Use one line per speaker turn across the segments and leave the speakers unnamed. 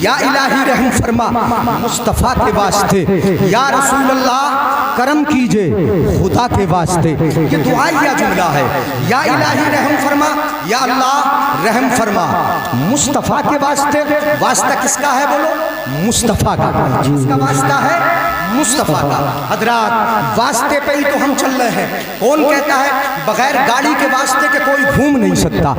یا الہی رحم فرما مصطفیٰ کے واسطے، یا رسول اللہ کرم کیجئے خدا کے واسطے۔ یہ دعائیہ جملہ ہے، یا الہی رحم فرما، یا اللہ رحم فرما مصطفیٰ کے واسطے۔ واسطہ کس کا ہے بولو؟ مصطفیٰ کا۔ کس کا واسطہ ہے؟ مصطفیٰ کا۔ حضرات واسطے پہ ہی تو ہم چل رہے ہیں۔ کون کہتا ہے بغیر گاڑی کے واسطے کے کوئی گھوم نہیں سکتا؟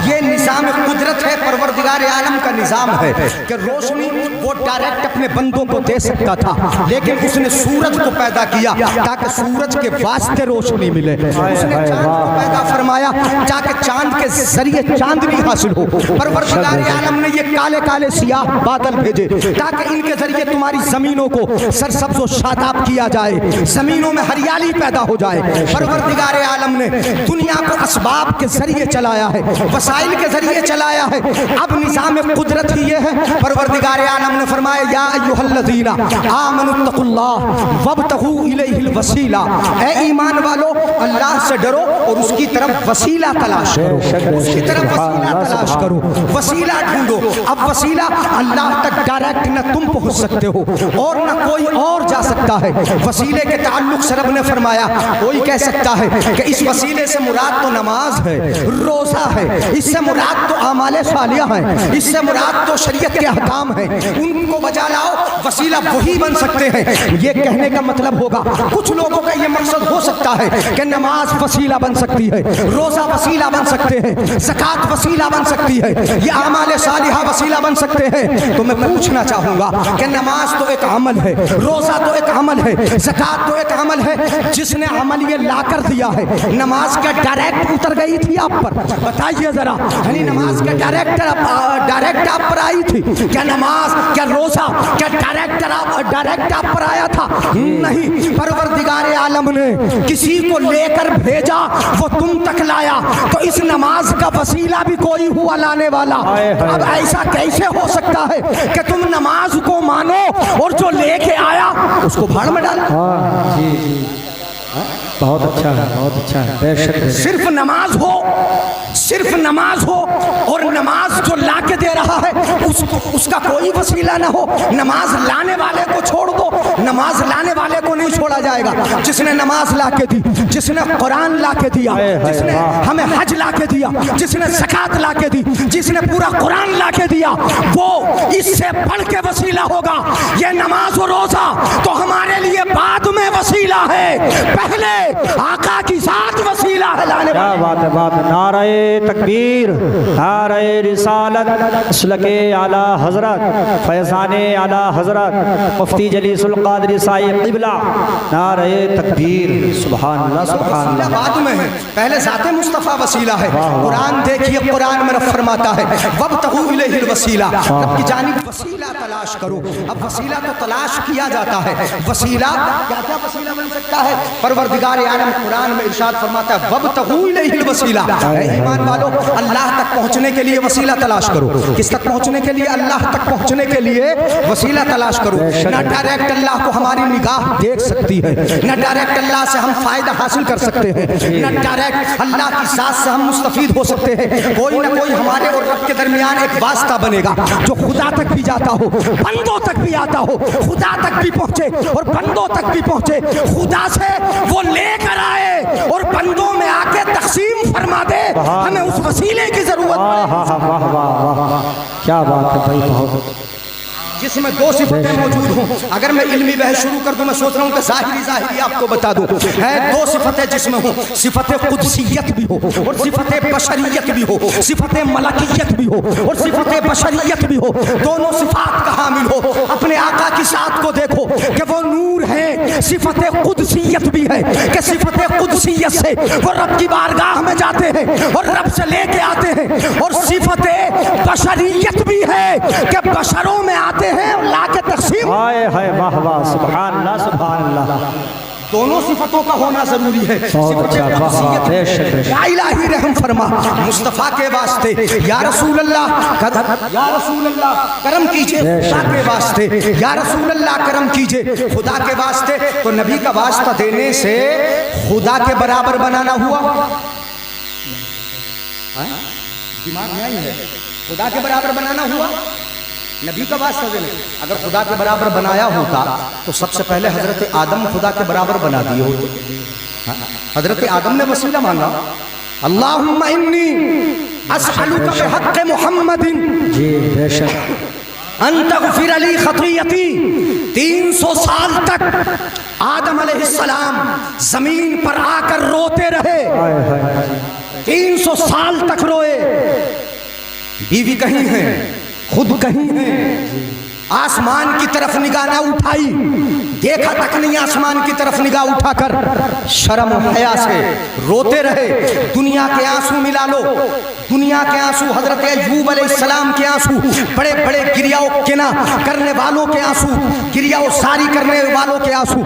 یہ نظام قدرت ہے، پروردگار عالم کا نظام ہے کہ روشنی وہ ڈائریکٹ اپنے بندوں کو دے سکتا تھا، لیکن اس نے سورج کو پیدا کیا تاکہ سورج کے واسطے روشنی ملے۔ اس نے چاند کو پیدا فرمایا تاکہ چاند کے ذریعے چاندنی حاصل ہو۔ پروردگار عالم نے یہ کالے کالے سیاہ بادل بھیجے تاکہ ان کے ذریعے تمہاری زمینوں کو سرسبز و شاداب کیا جائے، زمینوں میں ہریالی پیدا ہو جائے۔ پروردگار عالم نے دنیا کو اسباب کے ذریعے چلایا ہے، وسائل کے ذریعے چلایا ہے۔ اب نظام قدرت ہی یہ ہے۔ پروردگار عالم نے فرمایا یا ایھا الذین آمنوا اتقوا اللہ وابتغوا الیہ الوسیلہ، اے ایمان والو اللہ سے ڈرو اور اس کی طرف وسیلہ تلاش کرو، اس کی طرف وسیلہ تلاش کرو، وسیلہ ڈھونڈو۔ اب وسیلہ اللہ تک ڈائریکٹ نہ تم پہنچ سکتے ہو اور نہ کوئی اور جا سکتا ہے۔ وسیلے کے تعلق سے رب نے فرمایا کوئی کہہ سکتا ہے کہ اس وسیلے سے مراد تو نماز ہے، روزہ ہے، اس سے مراد تو اعمال صالحہ ہیں، اس سے مراد تو شریعت کے احکام ہیں، ان کو بجا لاؤ وسیلہ وہی بن سکتے ہیں۔ یہ کہنے کا مطلب ہوگا کچھ لوگوں کا یہ مقصد ہو سکتا ہے کہ نماز وسیلہ بن سکتی ہے، روزہ وسیلہ بن سکتے ہیں، زکوٰۃ وسیلہ بن سکتی ہے، یہ اعمال صالحہ وسیلہ بن سکتے ہیں۔ تو میں پوچھنا چاہوں گا کہ نماز تو ایک عمل ہے، روزہ تو ایک عمل ہے، زکوٰۃ تو ایک عمل ہے۔ جس نے عمل یہ لا کر دیا ہے، نماز کیا ڈائریکٹ اتر گئی تھی آپ پر؟ بتائیے ذرا، یعنی نماز کیا ڈائریکٹ آپ پر آئی تھی؟ کیا نماز، کیا روزہ، کیا ڈائریکٹ آپ پر آیا تھا؟ نہیں، پروردگار عالم نے کسی کو لے کر بھیجا، وہ تم تک لایا، تو اس نماز کا وسیلہ بھی کوئی ہوا لانے والا۔ اب ایسا کیسے ہو سکتا ہے کہ تم نماز کو مانو اور جو لے کے آیا اس کو بھاڑ میں ڈالو؟
بہت اچھا ہے، بہت اچھا ہے، بے شک۔
صرف نماز ہو، صرف نماز ہو اور نماز جو لا کے دے رہا ہے اس کا کوئی وسیلہ نہ ہو۔ نماز لانے والے کو چھوڑ دو، نماز لانے والے کو نہیں چھوڑا جائے گا۔ جس نے نماز لا کے دی، جس نے قرآن لا کے دیا، جس نے ہمیں حج لا کے دیا، جس نے زکوٰۃ لا کے دی، جس نے پورا قرآن لا کے دیا، وہ اس سے بڑھ کے وسیلہ ہوگا۔ یہ نماز و روزہ تو ہمارے لیے بعد میں وسیلہ ہے، پہلے آقا کی ذات وسیلہ ہے لانے
کیا
والے۔
بات ہے، بات ہے۔ نعرہ تکبیر، نعرہ رسالت، مسلک اعلیٰ حضرت، فیضان اعلیٰ حضرت مفتی جلیس القادری سائی قبلہ، نعرہ تکبیر۔ سبحان اللہ، سبحان اللہ۔
بعد میں ہے، پہلے ذات مصطفیٰ وسیلہ ہے۔ قرآن دیکھیے، قرآن میں رب فرماتا ہے وابتغوا الیہ الوسیلہ، رب کی جانب وسیلہ تلاش کرو۔ اب وسیلہ تو تلاش کیا جاتا ہے، وسیلہ کیا کیا وسیلہ بن سکتا ہے؟ پروردگار عالم قرآن میں ارشاد فرماتا ہے وابتغوا الیہ الوسیلہ، اے ایمان والو اللہ تک پہنچنے کے لیے وسیلہ تلاش کرو۔ کس تک پہنچنے کے لیے؟ اللہ تک پہنچنے کے لیے وسیلہ تلاش کرو۔ نہ ڈائریکٹ اللہ کو ہماری نگاہ دیکھ سکتی ہے، نہ ڈائریکٹ اللہ سے ہم فائدہ حاصل کر سکتے ہیں، نہ ڈائریکٹ اللہ کی ذات سے ہم مستفید ہو سکتے ہیں۔ کوئی نہ کوئی ہمارے اور رب کے درمیان ایک واسطہ بنے گا جو خدا تک بھی جاتا ہو، بندوں تک بھی آتا ہو، خدا تک بھی پہنچے اور بندوں تک بھی پہنچے۔ خدا سے وہ لے کر آئے اور بندوں میں آ کے تقسیم فرما دے، ہمیں اس وسیلے کی ضرورت ہے۔
کیا بات ہے بھائی، بہت۔
جس میں دو صفتیں موجود ہوں، اگر میں علمی بحث شروع کر دوں، میں سوچ رہا ہوں کہ ظاہری آپ کو بتا دوں، ہے دو صفتیں جس میں ہوں، صفت قدسیت بھی ہو اور صفت بشریت بھی ہو، صفت ملکیت بھی ہو اور صفت بشریت بھی ہو، دونوں صفات کا حامل ہو۔ اپنے آقا کی ذات کو دیکھو کہ وہ نور ہے، صفت قدسیت بھی ہے کہ صفت قدسیت سے وہ رب کی بارگاہ میں جاتے ہیں اور رب سے لے کے آتے ہیں، اور صفت بشریت بھی ہے کہ بشروں میں آتے ہیں اور لا کے تقسیم۔
ہائے ہائے، واہ واہ، سبحان اللہ، سبحان اللہ۔
دونوں صفتوں کا ہونا ضروری ہے۔ صفت قدسیت، یا الہی رحم فرما مصطفیٰ کے واسطے، یا رسول اللہ، یا رسول اللہ کرم کیجئے خدا کے واسطے، یا رسول اللہ کرم کیجئے خدا کے واسطے۔ تو نبی کا واسطہ دینے سے خدا کے برابر بنانا ہوا؟ دماغ میں آئی ہے؟ خدا کے برابر بنانا ہوا؟ نبی کا واسطہ دینے. اگر خدا کے برابر بنایا ہوتا تو سب سے پہلے حضرت آدم خدا کے برابر بنا دیے ہوتے. حضرت آدم نے وسیلہ مانگا, اللہم انی اسألک بحق محمد
جی بے شک
ان تغفر لی خطیتی. 300 سال تک آدم علیہ السلام زمین پر آ کر روتے رہے, 300 سال تک روئے. بیوی کہیں ہے, خود کہیں ہے, آسمان کی طرف نگاہ نہ اٹھائی, دیکھا تک نہیں آسمان کی طرف نگاہ اٹھا کر, شرم و حیا سے روتے رہے. دنیا کے آنسو ملا لو, دنیا کے آنسو, حضرت ایوب علیہ السلام کے آنسو, بڑے بڑے گریہ و کنا کرنے والوں کے آنسو, گریہ و ساری کرنے والوں کے آنسو,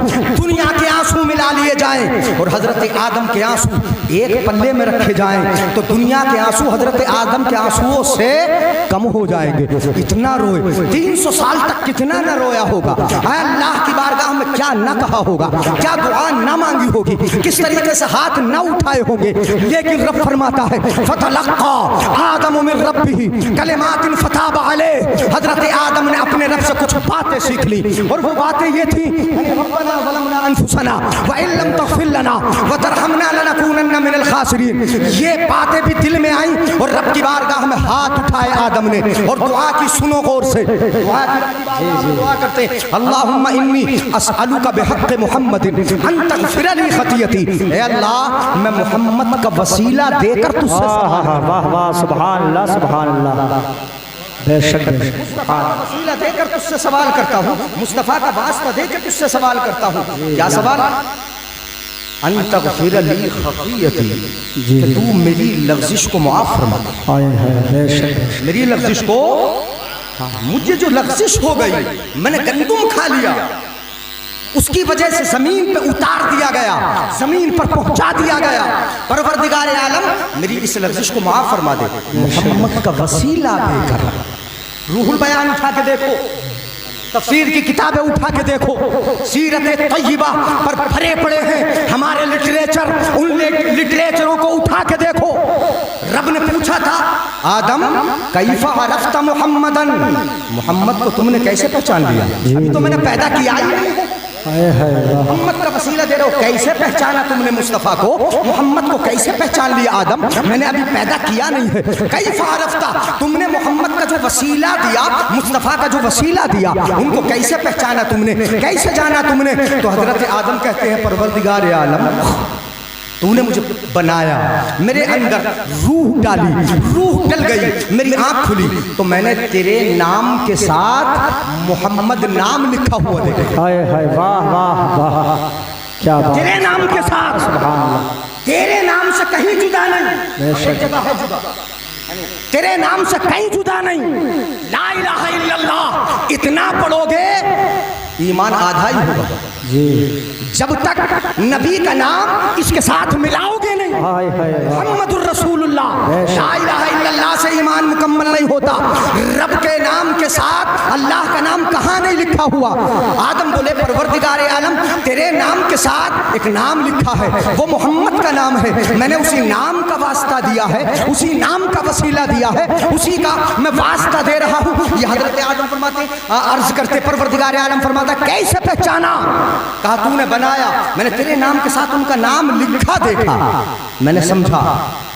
دنیا کے آنسو ملا لیے جائیں اور حضرت آدم کے آنسو ایک پلے میں رکھے جائیں تو دنیا کے آنسو حضرت آدم کے آنسوؤں سے کم ہو جائیں گے. اتنا روئے, 300 سال تک کتنا نہ رویا ہوگا, اے اللہ کی بارگاہ میں کیا نہ کہا ہوگا, کیا دعا نہ مانگی ہوگی, کس طریقے سے ہاتھ نہ اٹھائے ہوں گے. لیکن رب فرماتا ہے فتلقى آدم من ربه کلمات فتاب علیہ. حضرت آدم نے اپنے رب سے کچھ باتیں سیکھ لی اور وہ باتیں یہ تھیں, ربنا ظلمنا انفسنا وان لم تغفر لنا وترحمنا لنكونن من الخاسرین. یہ باتیں بھی دل میں آئیں اور رب کی بارگاہ میں ہاتھ اٹھائے آدم نے اور دعا کی. سنو غور سے, دعا کرتے ہیں اللہم انی اسألک بحق محمد ان تغفر لی خطیتی. اے اللہ میں محمد کا وسیلہ دے کر تجھ سے
واہ واہ سبحان اللہ سبحان اللہ بے شک بے شک
وسیلہ دے کر تجھ سے سوال کرتا ہوں, مصطفیٰ کا واسطہ دے کر تجھ سے سوال کرتا ہوں. کیا سوال؟ ان تغفر لی خطیتی, کہ تو میری لغزش کو معاف فرما دے.
بے شک
میری لغزش کو, مجھے جو لغزش ہو گئی, میں نے گندم کھا لیا, اس کی وجہ سے زمین پہ اتار دیا گیا, زمین پر پہنچا دیا گیا. پروردگار عالم میری اس لغزش کو معاف فرما دے. محمد کا وسیلہ دے کر روح البیان اٹھا کے دیکھو, تفسیر کی کتابیں اٹھا کے دیکھو, سیرت طیبہ پر بھرے پڑے ہیں ہمارے لٹریچر, ان لٹریچروں کو اٹھا کے دیکھو. رب نے پوچھا تھا آدم کیف عرفت محمدن, محمد کو تم نے کیسے پہچان لیا؟ ابھی تو میں نے پیدا کیا ہی نہیں ہے, محمد کا وسیلہ دے رہے ہو, کیسے پہچانا تم نے مصطفیٰ کو, محمد کو کیسے پہچان لیا آدم, میں نے ابھی پیدا کیا نہیں ہے. کیف عرفت, تم نے محمد کا جو وسیلہ دیا, مصطفیٰ کا جو وسیلہ دیا, ان کو کیسے پہچانا تم نے, کیسے جانا تم نے؟ تو حضرت آدم کہتے ہیں پروردگار عالم تو نے مجھے بنایا, میرے اندر روح ڈالی, روح ڈل گئی, میری آنکھ کھلی تو میں نے تیرے نام کے ساتھ محمد نام لکھا ہوا دیکھا.
واہ واہ واہ کیا بات,
تیرے نام کے ساتھ, سبحان اللہ, تیرے نام سے کہیں جدا نہیں, ایک جگہ ہے جدا, تیرے نام سے کہیں جدا نہیں. لا الہ الا اللہ اتنا پڑھو گے ایمان آدھا ہی ہوگا. جب تک نبی کا نام اس کے ساتھ ملاؤ گے نہیں, محمد الرسول اللہ, لا الہ الا اللہ سے ایمان مکمل نہیں ہوتا. رب کے نام کے ساتھ اللہ کا نام کہاں نہیں لکھا ہوا؟ آدم بولے پروردگار عالم تیرے نام کے ساتھ ایک نام لکھا ہے, وہ محمد کا نام ہے, میں نے اسی نام کا واسطہ دیا ہے, اسی نام کا وسیلہ دیا ہے, اسی کا میں واسطہ دے رہا ہوں. یہ حضرت آدم فرماتے, عرض کرتے پروردگار عالم فرماتا کیسے پہچانا؟ کہا تو نے بنایا, میں نے تیرے نام کے ساتھ ان کا نام لکھا دیکھا, میں نے سمجھا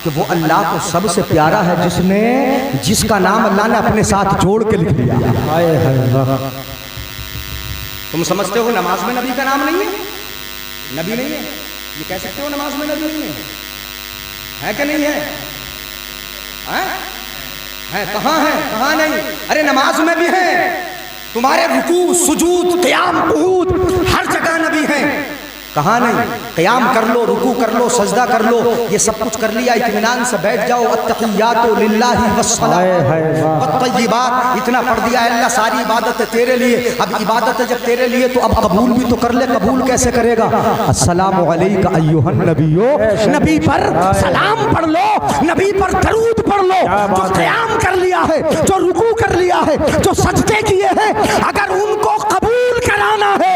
کہ وہ اللہ کو سب سے پیارا ہے جس کا نام اللہ نے اپنے ساتھ جوڑ کے لکھ دیا. تم سمجھتے ہو نماز میں نبی کا نام نہیں ہے, نبی نہیں ہے, یہ کہہ سکتے ہو نماز میں نبی نہیں ہے کہ نہیں ہے؟ کہاں ہے, کہاں نہیں؟ ارے نماز میں بھی ہے, تمہارے رکوع سجود قیام قعود ہر جگہ نبی ہیں. کہاں نہیں؟ قیام کر لو, رکوع کر لو, سجدہ کر لو, یہ سب کچھ کر لیا, اطمینان سے بیٹھ جاؤ. التحیات للہ والصلاۃ والطیبات اتنا پڑھ دیا ہے, اللہ ساری عبادت ہے تیرے لیے. اب عبادت ہے جب تیرے لیے تو اب قبول بھی تو کر لے. قبول کیسے کرے گا؟ السلام علیکم ایھا النبی, نبی پر سلام پڑھ لو, نبی پر درود پڑھ لو. جو قیام کر لیا ہے, جو رکوع کر لیا ہے, جو سجدے کیے ہیں, اگر ان کو قبول کرانا ہے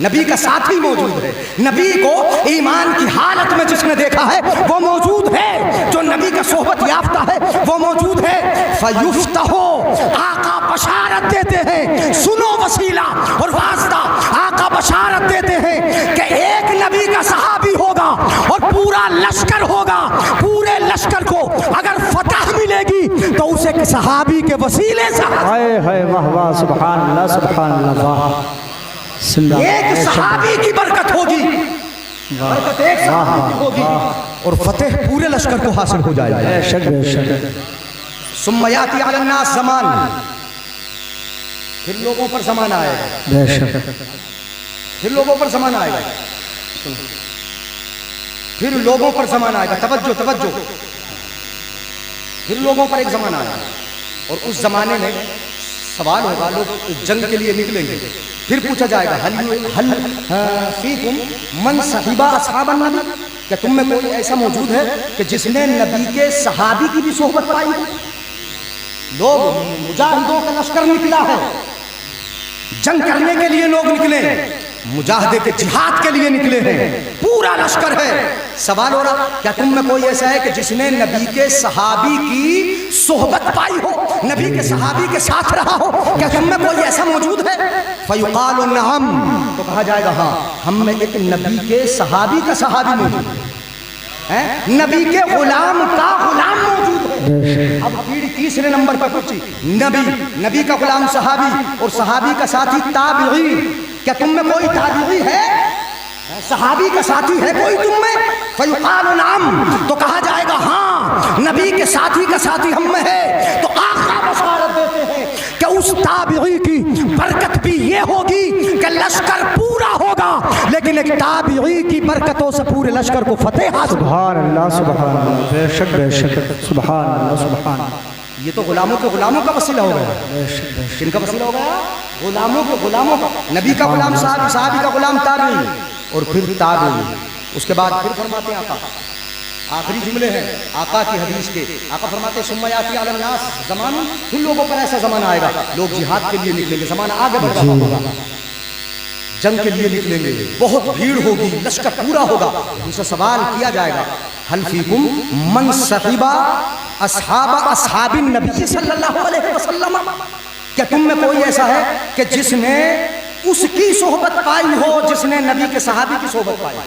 نبی کا ساتھی موجود ہے. نبی کو ایمان کی حالت میں جس نے دیکھا ہے وہ موجود ہے. جو نبی کا صحبت یافتہ ہے وہ موجود ہے. فیفتحو، آقا بشارت دیتے ہیں، سنو وسیلہ اور واسطہ. آقا بشارت دیتے ہیں کہ ایک نبی کا صحابی ہوگا اور پورا لشکر ہوگا. پورے لشکر کو اگر فتح ملے گی تو اسے صحابی کے وسیلے سے.
ہائے ہائے واہ واہ، سبحان اللہ سبحان اللہ، واہ.
ایک صحابی کی برکت ہوگی، برکت ایک صحابی کی ہوگی اور فتح پورے لشکر کو حاصل ہو جائے گا.
بے شک بے شک.
ثم یاتی علی الناس زمان، پھر لوگوں پر زمان آئے گا.
بے شک.
پھر لوگوں پر زمان آئے گا. پھر لوگوں پر زمان آئے گا. توجہ توجہ. پھر لوگوں پر ایک زمانہ آئے گا اور اس زمانے میں سوال ہوگا، لوگ جنگ کے لیے نکلیں گے. پھر پوچھا جائے گا حل فیکم من صحبہ اصحاب النبی، کیا تم میں کوئی ایسا موجود ہے کہ جس نے نبی کے صحابی کی بھی صحبت پائی ہے؟ لوگ مجاہدوں کا لشکر نکلا ہے، جنگ کرنے کے لیے لوگ نکلے، مجاہدے کے جہاد کے لیے نکلے ہیں، پورا لشکر ہے. سوال ہو رہا کیا تم میں کوئی ایسا ہے کہ جس نے نبی کے صحابی کی صحبت پائی ہو، نبی کے صحابی کے ساتھ رہا ہو؟ کیا تم میں کوئی ایسا موجود ہے؟ فیقال نعم، تو کہا جائے گا ہاں، ہم میں ایک نبی کے صحابی کا صحابی موجود ہے، نبی کے غلام کا غلام موجود ہے. اب پیڑھی تیسرے نمبر پر پہنچی. نبی کا غلام صحابی اور صحابی کا ساتھی تابعی. کیا تم میں کوئی تابعی ہے؟ صحابی کا ساتھی ہے کوئی تم میں؟ فیقال نعم، تو کہا جائے گا ہاں، نبی کے ساتھی کا ساتھی ہم میں ہے. تو آقا بشارت دیتے ہیں کہ اس تابعی کی برکت بھی یہ ہوگی کہ لشکر پورا ہوگا، لیکن ایک تابعی کی برکتوں سے پورے لشکر کو فتح حاصل.
سبحان اللہ سبحان اللہ، بے شک بے شک، سبحان اللہ سبحان اللہ.
یہ تو غلاموں کے غلاموں کا وسیلہ ہو گیا. کن کا وسیلہ ہو گیا؟ غلاموں کے غلاموں کا. نبی کا غلام صحابی، صحابی کا غلام تابعی اور پھر تابعی. اس کے بعد پھر فرماتے ہیں آقا، آخری جملے ہیں آقا کی حدیث کے. آقا فرماتے ہیں ثم یاتی علی الناس زمان، پھر لوگوں پر ایسا زمانہ آئے گا لوگ جہاد کے لیے نکلیں گے. زمانہ آگے بڑھ رہا ہوگا، جنگ کے لیے نکلیں گے، بہت بھیڑ ہوگی، لشکر پورا ہوگا. ان سے سوال کیا جائے گا حل فیکم من صحبہ اصحاب النبی صلی اللہ علیہ وسلم، کیا تم میں کوئی ایسا ہے کہ جس نے اس کی صحبت پائی ہو جس نے نبی کے صحابی کی صحبت پائی ہو؟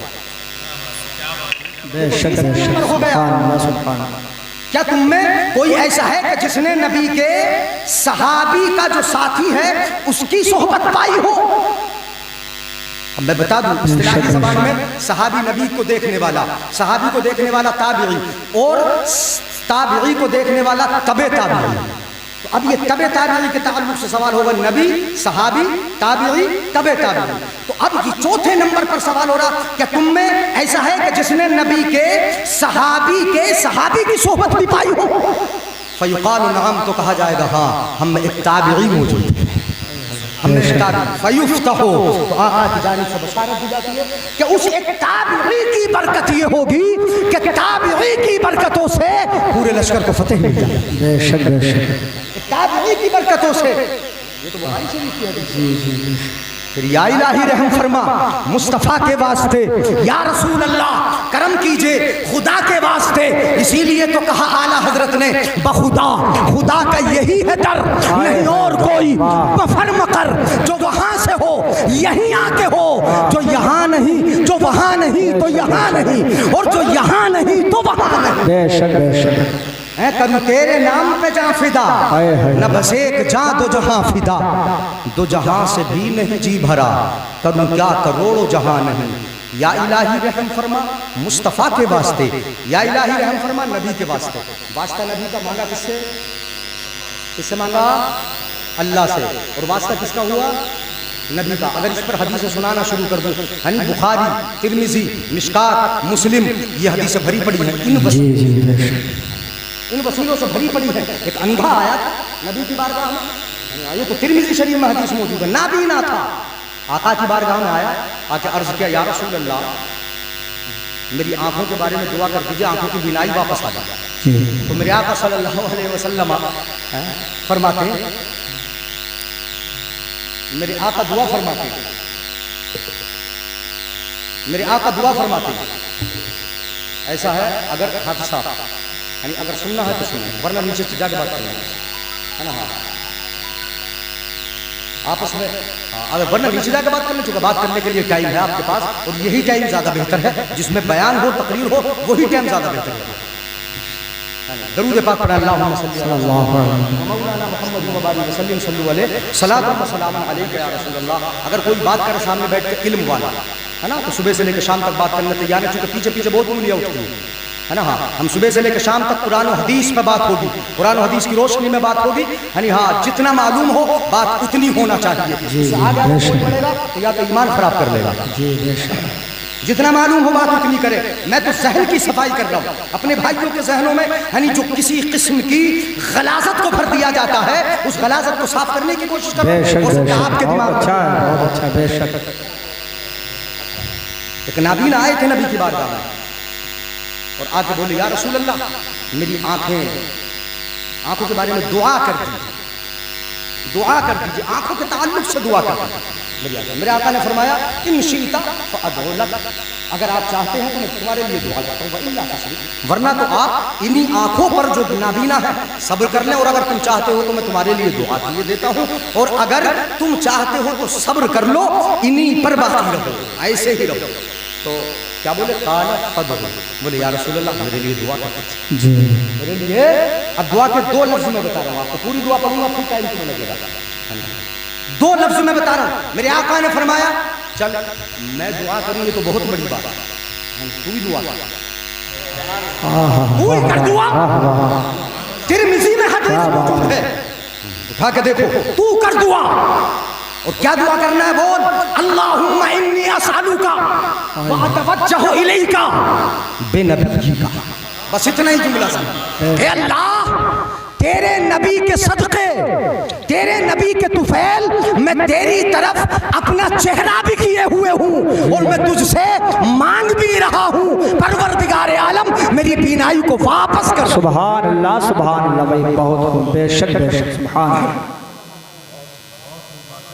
بے شک بے شک، سبحان اللہ سبحان اللہ.
کیا تم میں کوئی ایسا ہے کہ جس نے نبی کے صحابی کا جو ساتھی ہے اس کی صحبت پائی ہو؟ اب میں بتا دوں اصطلاحی زبان میں صحابی نبی کو دیکھنے والا، صحابی کو دیکھنے والا تابعی، اور تابعی کو دیکھنے والا تبع تابعی. تو اب یہ تبع تابعی کے تعلق سے سوال ہوگا، نبی، صحابی، تابعی، تبع تابعی. تو اب یہ چوتھے نمبر پر سوال ہو رہا کہ تم میں ایسا ہے کہ جس نے نبی کے صحابی کی صحبت بھی پائی ہو؟ فیقال نعم، تو کہا جائے گا ہاں، ہم میں ایک تابعی موجود ہے، ہم نے فیفتحو. تو آقا کی جانب سے بشارت دی جاتی ہے کہ اس ایک تابعی کی برکت یہ ہوگی کہ تابعی کی برکتوں سے پورے لشکر کو فتح مل جائے.
بے شک بے شک،
تابعی کی برکتوں سے. یہ تو بخاری شریف کی حدیث ہے. پھر یا الہی رحم فرما مصطفیٰ کے واسطے، یا رسول اللہ کرم کیجئے خدا کے واسطے. اسی لیے تو کہا اعلیٰ حضرت نے بخدا، خدا کا یہی ہے در، نہیں اور کوئی. بفرم کر جو وہاں سے ہو یہیں آ کے ہو، جو یہاں نہیں، جو وہاں نہیں تو یہاں نہیں، اور جو یہاں نہیں تو وہاں نہیں.
بے شک بے شک.
کروں تیرے نام پہ جاں فدا، نہ بس ایک جاں دو جہاں فدا. دو جہاں سے بھی نہیں جی بھرا، کروں کیا کروڑوں جہاں نہیں. یا الہی رحم فرما مصطفیٰ کے واسطے، یا الہی رحم فرما نبی کے واسطے. واسطہ نبی کا مانگا کس سے مانگا؟ اللہ سے. اور واسطہ کس کا ہوا؟ نبی کا. اگر اس پر حدیثیں سنانا شروع کر دوں، یعنی بخاری، ترمذی، مشکات، مسلم، یہ حدیثیں بھری پڑی ہیں، ان وسیلوں سے بھری پڑی ہے. ایک اندھا آیا نبی کی بارگاہ میں، یہ تو ترمذی شریف میں حدیث موجود ہے، نابینا تھا. آقا کی بارگاہ میں آیا، آ کے عرض کیا یا رسول اللہ میری آنکھوں کے بارے میں دعا کر دیجیے، آنکھوں کی بینائی واپس آ جائے. تو میرے آقا صلی اللہ علیہ وسلم فرماتے ہیں، میرے آقا دعا فرماتے ہیں میرے آقا دعا فرماتے ہیں، ایسا ہے اگر ہاتھ صاف، یعنی اگر سننا ہے تو سننا، ورنہ نیچے سے جا کے بات کرنا ہے نا، ہاں آپس میں، اگر ورنہ نیچے جا کے بات کرنا، چونکہ بات کرنے کے لیے ٹائم ہے آپ کے پاس، اور یہی ٹائم زیادہ بہتر ہے، جس میں بیان ہو، تقریر ہو، وہی ٹائم زیادہ بہتر ہے۔ درود پاک پڑھیں، اللہم صلی اللہ علیہ مولانا محمد مبارک وسلم صلی اللہ علیہ صلاۃ و سلام علیک یا رسول اللہ۔ اگر کوئی بات کرے سامنے بیٹھ کے علم والا ہے نا، تو صبح سے لے کے شام تک بات کرنے تیار ہے، چونکہ پیچھے پیچھے بہت انگلیاں اٹھتی ہیں ہے نا، ہاں ہم صبح سے لے کے شام تک قرآن و حدیث پہ بات ہوگی، قرآن و حدیث کی روشنی میں بات ہوگی، یعنی ہاں جتنا معلوم ہو بات اتنی ہونا چاہیے، اس سے آگے کوئی بڑھے گا تو یا تو ایمان خراب کر لے گا، جتنا معلوم ہو بات اتنی کرے۔ میں تو ذہن کی صفائی کر رہا ہوں، اپنے بھائیوں کے ذہنوں میں یعنی جو کسی قسم کی غلاظت کو بھر دیا جاتا ہے، اس غلاظت کو صاف کرنے کی کوشش کرو، آپ کے دماغ
اچھا ہے، بہت اچھا، بے شک۔
ایک نابین آئے تھے نبی کی بارگاہ میں اور آ کے بولے، یا رسول اللہ میری آنکھوں کے بارے میں دعا کر دیجیے، آنکھوں کے تعلق سے دعا کر دیجیے۔ میرے آقا نے فرمایا، ان شئت فادعو لک، اگر آپ چاہتے ہیں تو میں تمہارے لیے دعا کرتا ہوں، وَإِلَّا تَصْبِرْ، ورنہ تو آپ انہی آنکھوں پر جو نابینا ہے صبر کر لیں، اور اگر تم چاہتے ہو تو میں تمہارے لیے دعا کیے دیتا ہوں، اور اگر تم چاہتے ہو تو صبر کر لو، انہی پر باقی رہو، ایسے ہی رہو۔ تو کیا بولے؟ قال فادعو، بولے یا رسول اللہ میرے لیے دعا کرتے
جی
میرے لیے۔ اب دعا کے دو لفظ میں بتا رہا ہوں آپ کو، پوری دعا پڑھوں گا پھر ٹائم تمہیں لگے گا، دو لفظ میں بتا رہا ہوں۔ میرے آقا نے فرمایا، چل میں دعا کروں یہ تو بہت بڑی بات ہے، تو بھی دعا کر، تو ہی کر دعا، ترمذی میں حدیث موجود ہے، اٹھا کے دیکھو، تو کر دعا۔ اور کیا دعا کرنا ہے؟ بول، اللہم انی اسألک واتوجہ الیک بنبیک، بس اتنا ہی جملہ سن، اے اللہ تیرے نبی کے صدقے، تیرے نبی کے طفیل، میں تیری طرف اپنا چہرہ بھی کیے ہوئے ہوں، اور میں تجھ سے مانگ بھی رہا ہوں، پروردگار عالم میری بینائی کو واپس کر۔
سبحان اللہ، سبحان اللہ، بھائی بہت خوب، بے شک بے شک، سبحان اللہ۔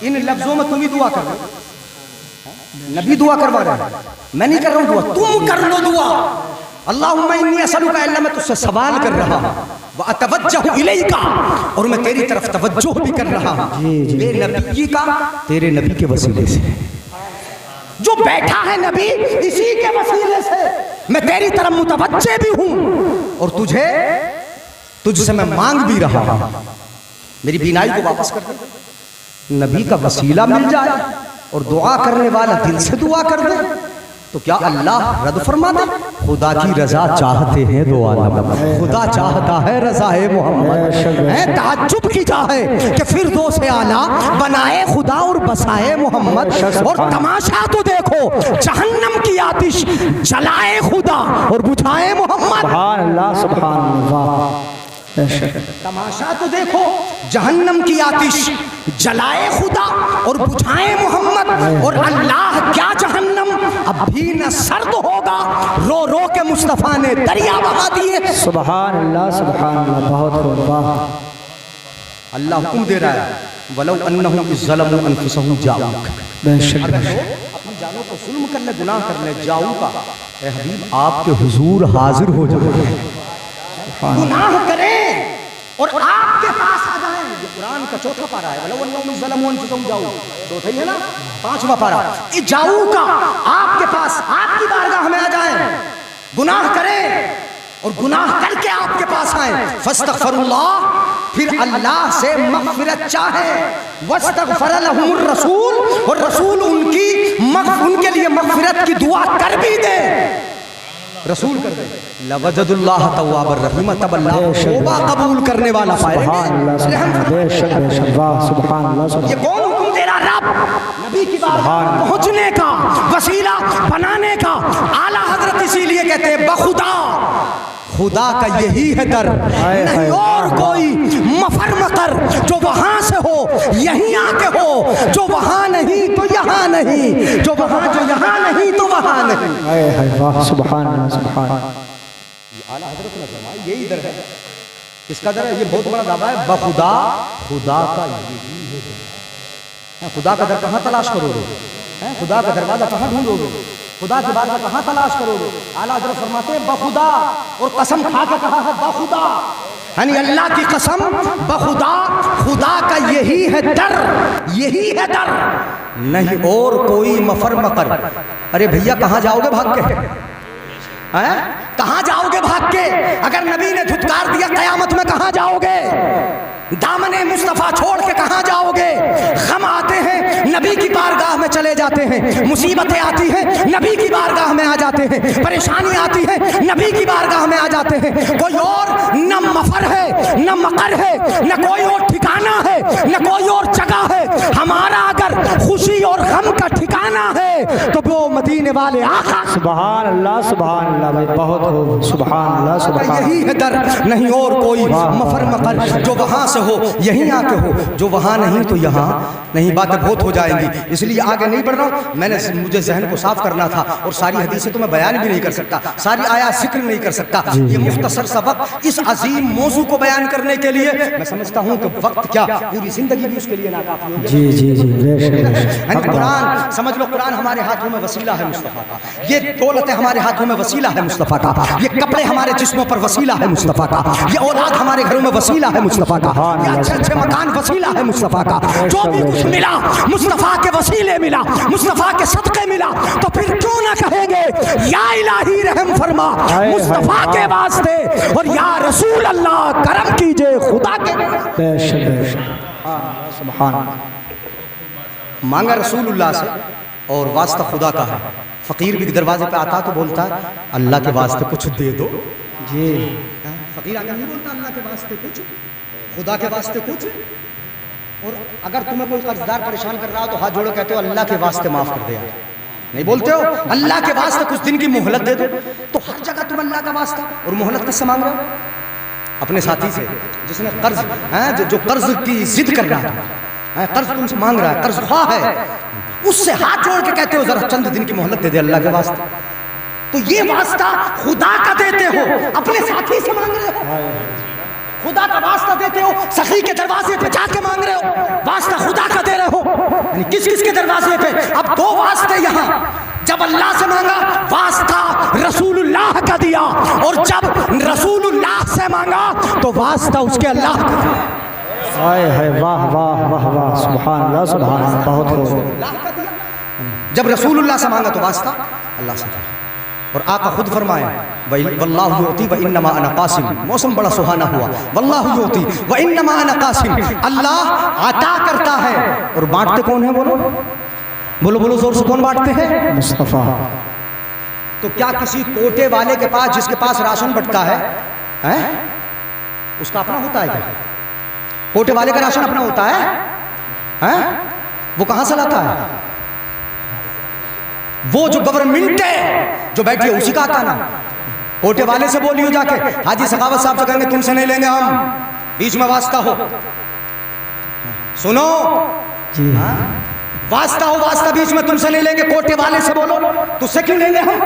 ان لفظوں میں تم ہی دعا کر لو، نبی دعا کروا رہا ہے، میں نہیں کر رہا ہوں دعا، تم کر لو دعا۔ اللہم انی اسألک، اللہ میں تجھ سے سوال کر رہا ہوں، واتوجہ الیک، اور میں تیری طرف توجہ بھی کر رہا ہوں، بے نبی کا، تیرے نبی کے وسیلے سے، جو بیٹھا ہے نبی اسی کے وسیلے سے میں تیری طرف متوجہ بھی ہوں، اور تجھ سے میں مانگ بھی رہا ہوں، میری بینائی کو واپس کر دے۔ نبی کا وسیلہ مل جائے اور دعا کرنے والا دل سے دعا کر دے تو کیا اللہ رد فرما دے؟ خدا کی رضا چاہتے ہیں دو عالم، خدا چاہتا ہے رضا محمد، تعجب کی جا ہے کہ فردوس اعلیٰ بنائے خدا اور بسائے محمد، اور تماشا تو دیکھو جہنم کی آتش جلائے خدا اور بجھائے محمد۔
سبحان اللہ، سبحان اللہ،
تماشا تو دیکھو جہنم کی آتش جلائے خدا اور بجھائے محمد، اور اللہ کیا جہنم اب بھی نہ سرد ہوگا، رو رو کے مصطفیٰ نے دریا بہا دیے۔
سبحان اللہ، سبحان اللہ، بہت خوب، واہ۔
اللہ حکم دے رہا ہے، وَلَوْ أَنَّهُمْ إِذْ ظَلَمُوا أَنفُسَهُمْ جَاءُوكَ،
بے شک
اگر وہ اپنی جانوں کو ظلم کر لے، گناہ کر لے، جاؤ کا، اے حبیب آپ کے حضور حاضر ہو جائے، گناہ کریں اور آپ کے پاس آ جائیں۔ یہ قرآن کا چوتھا پارہ ہے، وَلَوْ أَنَّهُمْ إِذْ ظَلَمُوا أَنفُسَهُمْ جَاءُوكَ، چوتھا ہی ہے نا، پانچواں پارہ، جاؤ کا، آپ کے پاس، آپ کی بارگاہ میں آ جائیں، گناہ کریں اور گناہ کر کے آپ کے پاس آئیں، فاستغفر اللہ، پھر اللہ سے مغفرت چاہیں، واستغفر لهم الرسول، اور رسول ان کے لیے مغفرت کی دعا کر بھی دے، رسول کر دے، لوجد اللہ تواب الرحیم، تب اللہ توبہ قبول کرنے والا پائے گا۔
سبحان اللہ، سبحان اللہ، بے شک بے شک، واہ، سبحان اللہ، سبحان
یہ کون حکم دے رہا؟ رب، نبی کی بات پہنچنے کا، وسیلہ بنانے کا، اعلیٰ حضرت اسی لیے کہتے ہیں بخدا، خدا کا یہی ہے در، نہیں اور کوئی مفر مقر، جو وہاں سے ہو یہیں آ کے ہو، جو وہاں نہیں تو یہاں نہیں، جو وہاں جو یہاں نہیں تو وہاں نہیں۔
واہ، سبحان اللہ، سبحان اللہ۔
اعلیٰ حضرت نے فرمایا یہی در ہے، کس کا در ہے؟ یہ بہت بڑا دعویٰ ہے، بخدا، خدا کا یہی ہے در۔ خدا کا در کہاں تلاش کرو گے؟ خدا کا دروازہ کہاں ڈھونڈو گے؟ خدا کے بعد میں کہاں تلاش کرو گے؟ اعلیٰ حضرت فرماتے ہیں بخدا، اور قسم کھا کے کہا ہے بخدا، یعنی اللہ کی قسم بخدا، خدا کا یہی ہے در، یہی ہے در، نہیں اور کوئی مفر مقر۔ ارے بھیا کہاں جاؤ گے بھاگ کے؟ کہاں جاؤ گے بھاگ کے؟ اگر نبی نے دھتکار دیا قیامت میں کہاں جاؤ گے؟ دامن مصطفیٰ چھوڑ کے کہاں جاؤ گے؟ غم آتے ہیں نبی کی بارگاہ میں چلے جاتے ہیں، مصیبتیں آتی ہیں نبی کی بارگاہ میں آ جاتے ہیں، پریشانی آتی ہے نبی کی بارگاہ میں آ جاتے ہیں۔ کوئی اور نہ مفر ہے نہ مقر ہے، نہ کوئی اور ٹھکانہ ہے نہ کوئی اور جگہ ہے۔ ہمارا اگر خوشی اور غم کا ٹھکانہ ہے تو وہ مدینے والے آقا،
سبحان اللہ سبحان اللہ بھائی، بہت خوب، سبحان اللہ سبحان
یہی ہے در، نہیں اور کوئی مفر مقر۔ جو وہاں سے ہو یہیں آ کے ہو، جو وہاں نہیں تو یہاں نہیں۔ باتیں بہت ہو جائیں گی، اس لیے آگے نہیں بڑھ رہا ہوں۔ میں نے مجھے ذہن کو صاف کرنا تھا، اور ساری حدیثیں تو میں بیان بھی نہیں کر سکتا، ساری آیات ذکر نہیں کر سکتا۔ یہ مختصر سا وقت اس عظیم موضوع کو بیان کرنے کے لیے، میں سمجھتا ہوں کہ وقت کیا پوری زندگی بھی اس کے لیے ناکافی ہوگی۔
جی جی جی، بے شک بے شک۔
یعنی قرآن سمجھ لو، قرآن ہمارے ہاتھوں میں وسیلہ ہے مصطفیٰ کا، یہ دولتیں ہمارے ہاتھوں میں وسیلہ ہے مصطفیٰ کا، یہ کپڑے ہمارے جسموں پر وسیلہ ہے مصطفیٰ کا، یہ اولاد ہمارے گھروں میں وسیلہ ہے مصطفیٰ کا، یہ اچھے اچھے مکان وسیلہ ہے مصطفیٰ کا۔ جو بھی کچھ ملا مصطفیٰ کے وسیلے ملا، مصطفیٰ کے صدقے ملا، تو پھر کیوں نہ کہیں گے یا الہی رحم فرما مصطفیٰ کے واسطے، اور یا رسول اللہ کرم کیجئے خدا کے واسطے۔
بے شک بے شک، سبحان اللہ۔
مانگا رسول اللہ سے اور واسطہ خدا کا ہے۔ فقیر بھی دروازے پہ آتا تو بولتا اللہ کے واسطے کچھ دے دو۔
جی،
فقیر آگے نہیں بولتا اللہ کے واسطے کچھ، خدا کے واسطے کچھ۔ اور اگر تمہیں کوئی قرضدار پریشان کر رہا ہو تو ہاتھ جوڑو، کہتے ہو اللہ کے واسطے معاف کر دے، نہیں بولتے ہو اللہ کے واسطے کچھ دن کی مہلت دے دو۔ تو ہر جگہ تم اللہ کا واسطہ، اور مہلت کس سے مانگ رہے ہو؟ اپنے ساتھی سے جس نے قرض جو قرض کی ضد کر رہا ہے، قرض تم سے مانگ رہا ہے، قرض خواہ ہے، اس سے ہاتھ جوڑ کے کہتے ہو ذرا چند دن کی مہلت دے دے اللہ کے واسطے۔ تو یہ واسطہ خدا کا دیتے ہو، اپنے ساتھی سے مانگ رہے ہو۔ خدا کا واسطہ دیتے ہو، سخی کے دروازے پہ جا کے مانگ رہے ہو، واسطہ خدا کا دے رہے ہو۔ یعنی کس کس کے دروازے پہ؟ اب دو واسطے یہاں، جب اللہ سے مانگا واسطہ رسول اللہ کا دیا، اور جب رسول اللہ سے مانگا تو واسطہ اس کے اللہ کا دیا۔
ہائے ہائے، واہ واہ واہ واہ، سبحان اللہ سبحان اللہ، بہت خوب۔
جب رسول اللہ سے مانگا تو واسطہ اللہ سے دیا۔ اور آقا خود فرمائے واللہ یعطی وانما انا قاسم، موسم بڑا سہانا ہوا، واللہ یعطی وانما انا قاسم، اللہ عطا کرتا ہے اور بانٹتے کون ہیں؟ بولو بولو بولو زور سے، کون بانٹتے ہیں؟
مصطفیٰ۔
تو کیا کسی کوٹے والے کے پاس، جس کے پاس راشن بٹتا ہے، اس کا اپنا ہوتا ہے کیا؟ کوٹے والے کا راشن اپنا ہوتا ہے؟ وہ کہاں سے لاتا ہے؟ وہ جو گورنمنٹ ہے جو بیٹھی ہے اسی کا آتا نا۔ کوٹے والے سے بولیو جا کے، حاجی سخاوت صاحب سے کہیں گے تم سے نہیں لیں گے ہم، بیچ میں واسطہ ہو، سنو
جی،
واسطہ ہو، واسطہ بیچ میں تم سے نہیں لیں گے، کوٹے والے سے بولو تجھ سے کیوں لیں گے ہم،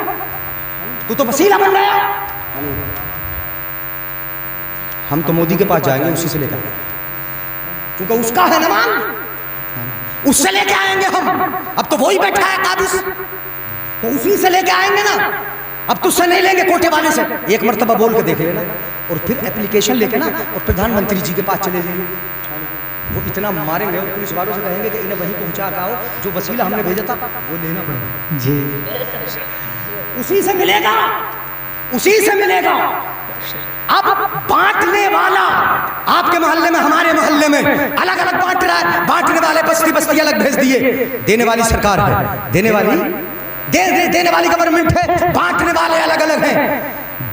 تو وسیلہ بن رہا ہے۔ ہم تو مودی کے پاس جائیں گے، اسی سے لے کر، کیونکہ اس کا ہے نمان، اس سے لے کے آئیں گے ہم۔ اب تو وہی بیٹھا ہے قابض، تو اسی سے لے کے آئیں گے نا۔ اب تجھ سے نہیں لیں گے کوٹے والے سے، ایک مرتبہ بول کے دیکھ لینا، اور پھر اپلیکیشن لے کے نا اور پردھان منتری جی کے پاس چلے جائیے، وہ اتنا ماریں گے اور پولیس والوں سے کہیں گے کہ انہیں وہیں پہنچا کے آؤ، جو وسیلہ ہم نے بھیجا تھا وہ لینا پڑے گا۔
جی،
اسی سے ملے گا، اسی سے ملے گا۔ اب بانٹنے والا آپ کے محلے میں، ہمارے محلے میں الگ الگ بانٹ رہا ہے، بانٹنے والے بستی بستی الگ بھیج دیے، دینے والی سرکار ہے، دینے والی گورنمنٹ ہے، بانٹنے والے الگ الگ ہیں۔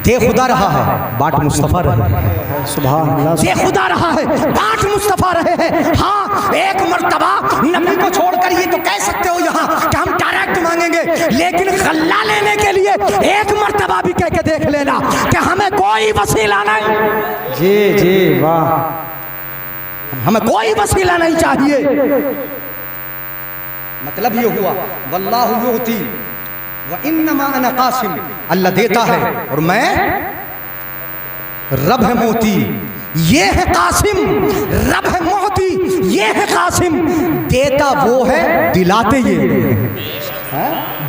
دے خدا رہا ہے، بانٹ مصطفیٰ رہے،
سبحان اللہ۔
دے خدا رہا ہے، بانٹ مصطفیٰ رہے ہیں۔ ہاں، ایک مرتبہ نبی کو چھوڑ کر یہ تو کہہ سکتے ہو یہاں کہ ہم ڈائریکٹ مانگیں گے، لیکن غلہ لینے کے لیے ایک مرتبہ بھی کہہ کے دیکھ لینا کہ ہمیں کوئی وسیلہ نہیں،
جی جی، واہ،
ہمیں کوئی وسیلہ نہیں چاہیے۔ مطلب یہ ہوا واللہ یعطی وانما انا قاسم، اللہ دیتا ہے اور میں رب ہے موتی، یہ ہے قاسم، رب ہے موتی، یہ ہے قاسم، دیتا وہ ہے دلاتے یہ۔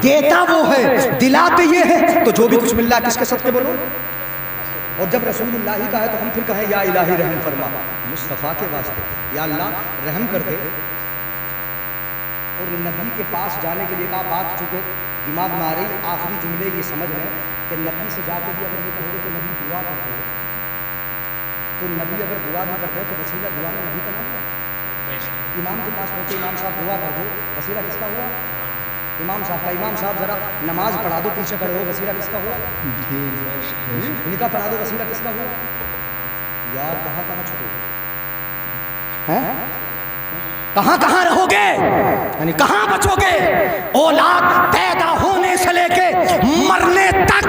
دیتا وہ ہے دلاتے یہ ہے. تو جو بھی کچھ مل رہا ہے کس کے صدقے بولو. اور جب رسول اللہ ہی کا ہے تو ہم پھر کہیں یا الہی رحم فرما مصطفیٰ کے واسطے, یا اللہ رحم کر دے. اور نبی کے پاس جانے کے لیے کہا, بات چونکہ دماغ میں آ رہی, آخری جملے یہ سمجھ رہے ہیں کہ نبی سے جا کے بھی اگر یہ کہو گے کہ نبی دعا کرتے ہیں, تو نبی اگر دعا بھی کرتے ہیں تو وسیلہ دعا میں نبی کا نام ہے. امام کے پاس پہنچے, امام صاحب دعا کر دو, وسیلہ کس کا ہوا؟ امام صاحب کا. امام صاحب ذرا نماز پڑھا دو, پیچھے کھڑے ہو, وسیلہ کس کا ہوا؟ نکاح پڑھا دو, وسیلہ کس کا ہوا؟ یار کہاں کہاں چھوٹے کہاں کہاں رہو گے, یعنی کہاں بچو گے؟ اولاد پیدا ہونے سے لے کے مرنے تک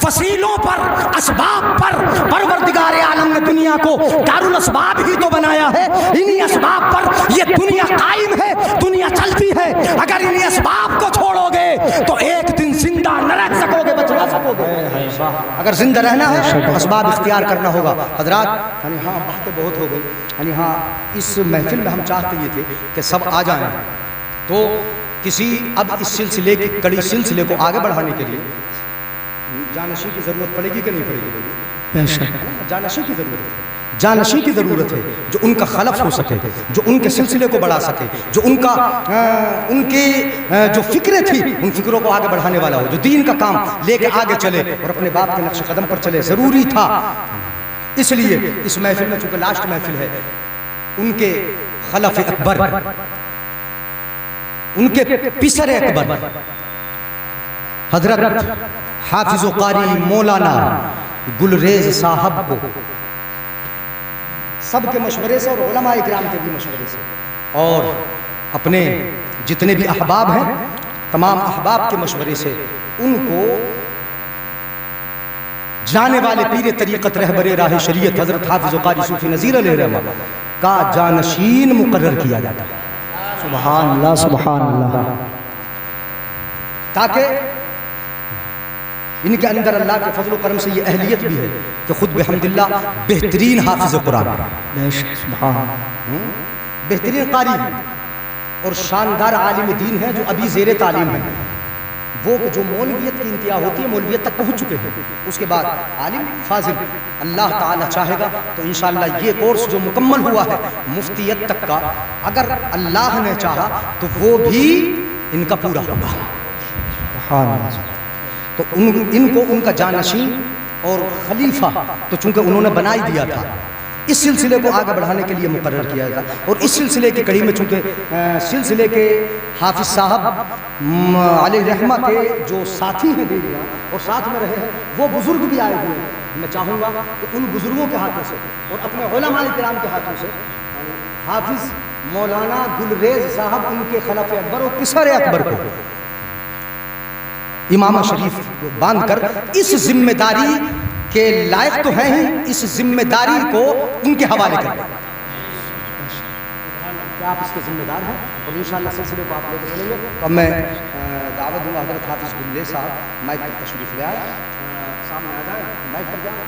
وسیلوں پر, اسباب پر پروردگار عالم نے دنیا کو دارالاسباب ہی تو بنایا ہے. انہی اسباب پر یہ دنیا قائم ہے, دنیا چلتی ہے. اگر انہی اسباب کو چھوڑو گے تو ایک دن زندہ نہ رہ سکو گے, بچ نہ سکو گے. اگر زندہ رہنا ہے تو اسباب اختیار کرنا ہوگا. حضرات یعنی ہاں باتیں بہت ہو گئی, یعنی ہاں اس محفل میں ہم چاہتے یہ تھے کہ سب آ جائیں, تو کسی اب اس سلسلے کی کڑی سلسلے کو آگے بڑھانے کے لیے جانشین کی ضرورت پڑے گی کہ نہیں پڑے گی؟ جانشین کی ضرورت ہے, جانشین کی ضرورت ہے جو ان کا خلف ہو سکے, جو ان کے سلسلے کو بڑھا سکے, جو ان کی جو فکریں تھی ان فکروں کو آگے بڑھانے والا ہو, جو دین کا کام لے کے آگے چلے اور اپنے باپ کے نقش قدم پر چلے. ضروری تھا. اس لیے اس محفل میں چونکہ لاسٹ محفل ہے, ان کے خلف اکبر, ان کے پسر اکبر حضرت حافظ و قاری مولانا گلریز صاحب کو سب کے مشورے سے اور علماء کرام کے بھی مشورے سے اور اپنے جتنے بھی احباب ہیں تمام احباب کے مشورے سے ان کو جانے والے پیر طریقت رہبر راہ شریعت حضرت حافظ و قاری صوفی نذیر علیہ رحمہ کا جانشین مقرر کیا جاتا ہے.
سبحان اللہ سبحان اللہ.
تاکہ ان کے اندر اللہ کے فضل و کرم سے یہ اہلیت بھی ہے کہ خود بحمد اللہ بہترین حافظ قرآن, بہترین قاری اور شاندار عالم دین ہیں جو ابھی زیر تعلیم ہیں. وہ جو مولویت کی انتہا ہوتی ہے مولویت تک پہنچ چکے ہیں. اس کے بعد عالم فاضل, اللہ تعالیٰ چاہے گا تو انشاءاللہ یہ کورس جو مکمل ہوا ہے مفتیت تک کا, اگر اللہ نے چاہا تو وہ بھی ان کا پورا ہوگا. تو ان کو ان کا جانشین اور خلیفہ تو چونکہ انہوں نے بنا ہی دیا تھا, اس سلسلے کو آگے بڑھانے کے لیے مقرر کیا تھا. اور اس سلسلے کی کڑی میں چونکہ سلسلے کے حافظ صاحب علیہ رحمہ کے جو ساتھی ہیں دیویاں اور ساتھ میں رہے ہیں وہ بزرگ بھی آئے ہوئے ہیں. میں چاہوں گا کہ ان بزرگوں کے ہاتھوں سے اور اپنے علماء کرام کے ہاتھوں سے حافظ مولانا گلریز صاحب ان کے خلف اکبر اور پسر اکبر کو امامہ شریف باندھ کر اس ذمہ داری کے لائق تو ہیں ہی, اس ذمہ داری کو ان کے حوالے کریں کہ آپ اس کے ذمہ دار ہیں اور انشاءاللہ سلسلے کو آپ لے کے چلیں گے. تو میں دعوت دوں گا حضرت حافظ گلریز صاحب مائک پر تشریف لے آئے, سامنے آ جائیں, مائک پر جائیں.